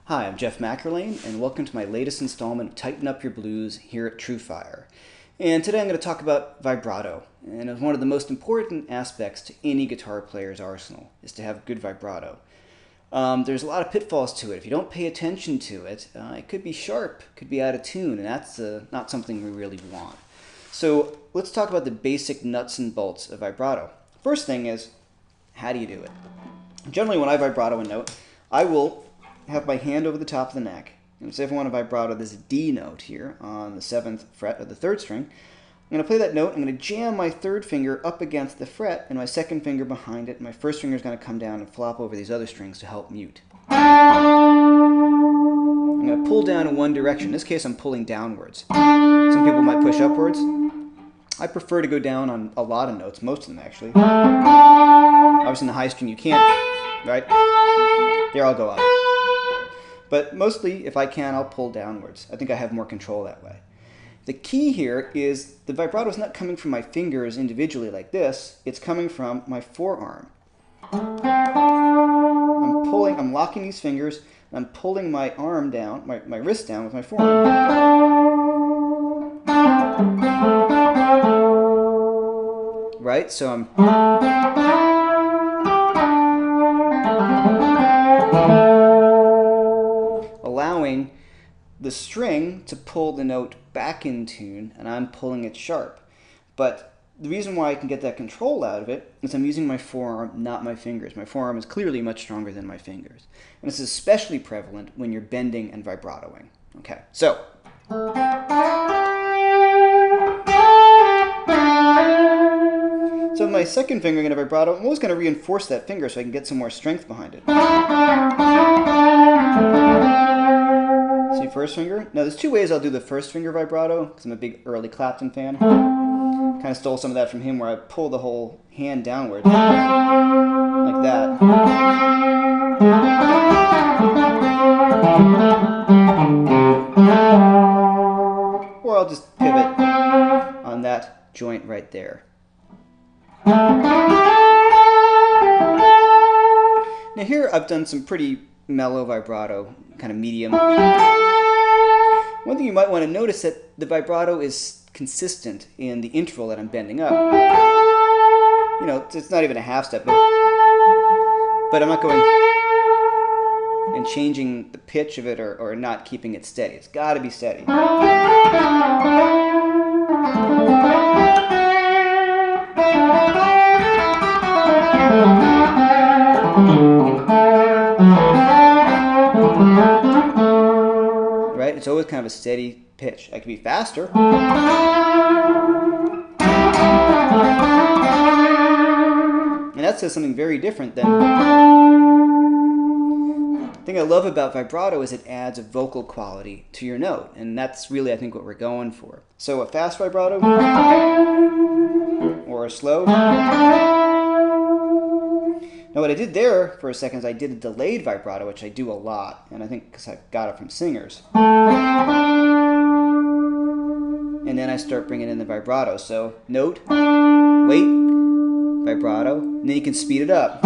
Hi, I'm McErlain, and welcome to my latest installment of Tighten Up Your Blues here at TrueFire. And today I'm going to talk about vibrato. And one of the most important aspects to any guitar player's arsenal is to have good vibrato. There's a lot of pitfalls to it. If you don't pay attention to it, it could be sharp, could be out of tune, and that's not something we really want. So let's talk about the basic nuts and bolts of vibrato. First thing is, how do you do it? Generally, when I vibrato a note, I will have my hand over the top of the neck. And say if I want to vibrato this D note here on the 7th fret of the 3rd string, I'm going to play that note, I'm going to jam my 3rd finger up against the fret and my 2nd finger behind it, and my 1st finger is going to come down and flop over these other strings to help mute. I'm going to pull down in one direction. In this case, I'm pulling downwards. Some people might push upwards. I prefer to go down on a lot of notes, most of them actually. Obviously in the high string you can't, right? There I'll go up. But mostly, if I can, I'll pull downwards. I think I have more control that way. The key here is the vibrato is not coming from my fingers individually like this. It's coming from my forearm. I'm locking these fingers, and I'm pulling my arm down, my wrist down with my forearm. Right? So I'm allowing the string to pull the note back in tune, and I'm pulling it sharp. But the reason why I can get that control out of it is I'm using my forearm, not my fingers. My forearm is clearly much stronger than my fingers. And this is especially prevalent when you're bending and vibratoing. Okay, so my 2nd finger, I'm going to vibrato. I'm always going to reinforce that finger so I can get some more strength behind it. See, 1st finger? Now, there's 2 ways I'll do the 1st finger vibrato, because I'm a big early Clapton fan. Kind of stole some of that from him, where I pull the whole hand downward, like that. Or I'll just pivot on that joint right there. Now here I've done some pretty mellow vibrato, kind of medium. One thing you might want to notice that the vibrato is consistent in the interval that I'm bending up. You know, it's not even a half step, but I'm not going and changing the pitch of it or not keeping it steady. It's got to be steady. Right? It's always kind of a steady pitch. I can be faster. And that says something very different than... The thing I love about vibrato is it adds a vocal quality to your note. And that's really, I think, what we're going for. So a fast vibrato or a slow. Now what I did there for a second is I did a delayed vibrato, which I do a lot, and I think because I got it from singers. And then I start bringing in the vibrato. So note, wait, vibrato, and then you can speed it up.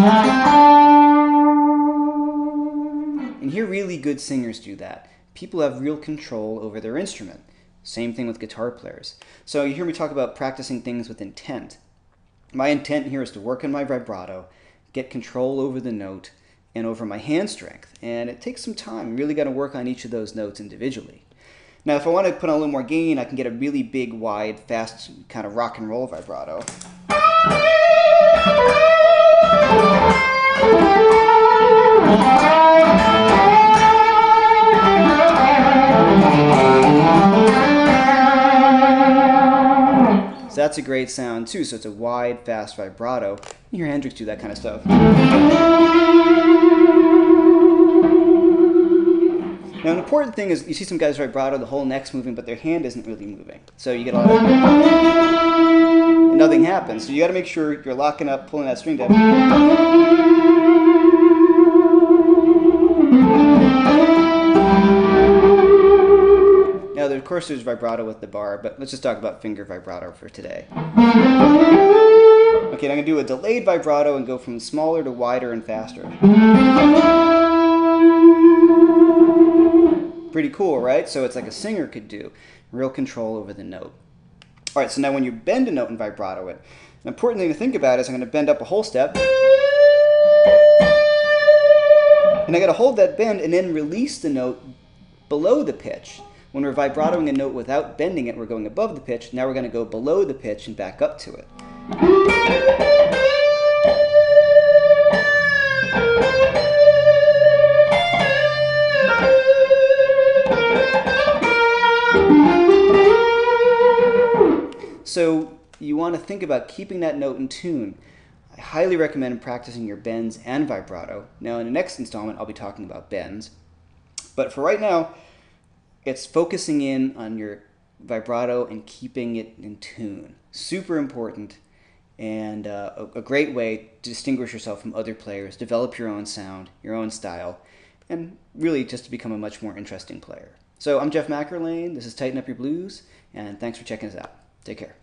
And here really good singers do that. People have real control over their instrument. Same thing with guitar players. So you hear me talk about practicing things with intent. My intent here is to work on my vibrato, get control over the note and over my hand strength. And it takes some time. You really got to work on each of those notes individually. Now, if I want to put on a little more gain, I can get a really big, wide, fast kind of rock and roll vibrato. So that's a great sound too. So it's a wide, fast vibrato. You hear Hendrix do that kind of stuff. Now an important thing is you see some guys vibrato, the whole neck's moving, but their hand isn't really moving. So you get a lot of... and nothing happens. So you got to make sure you're locking up, pulling that string down. Now, of course, there's vibrato with the bar, but let's just talk about finger vibrato for today. Okay, and I'm going to do a delayed vibrato and go from smaller to wider and faster. Pretty cool, right? So it's like a singer could do. Real control over the note. All right, so now when you bend a note and vibrato it, an important thing to think about is I'm going to bend up a whole step. And I got to hold that bend and then release the note below the pitch. When we're vibratoing a note without bending it, we're going above the pitch. Now we're going to go below the pitch and back up to it. So you want to think about keeping that note in tune. I highly recommend practicing your bends and vibrato. Now in the next installment, I'll be talking about bends. But for right now, it's focusing in on your vibrato and keeping it in tune. Super important, and a great way to distinguish yourself from other players, develop your own sound, your own style, and really just to become a much more interesting player. So I'm Jeff McErlain, this is Tighten Up Your Blues, and thanks for checking us out. Take care.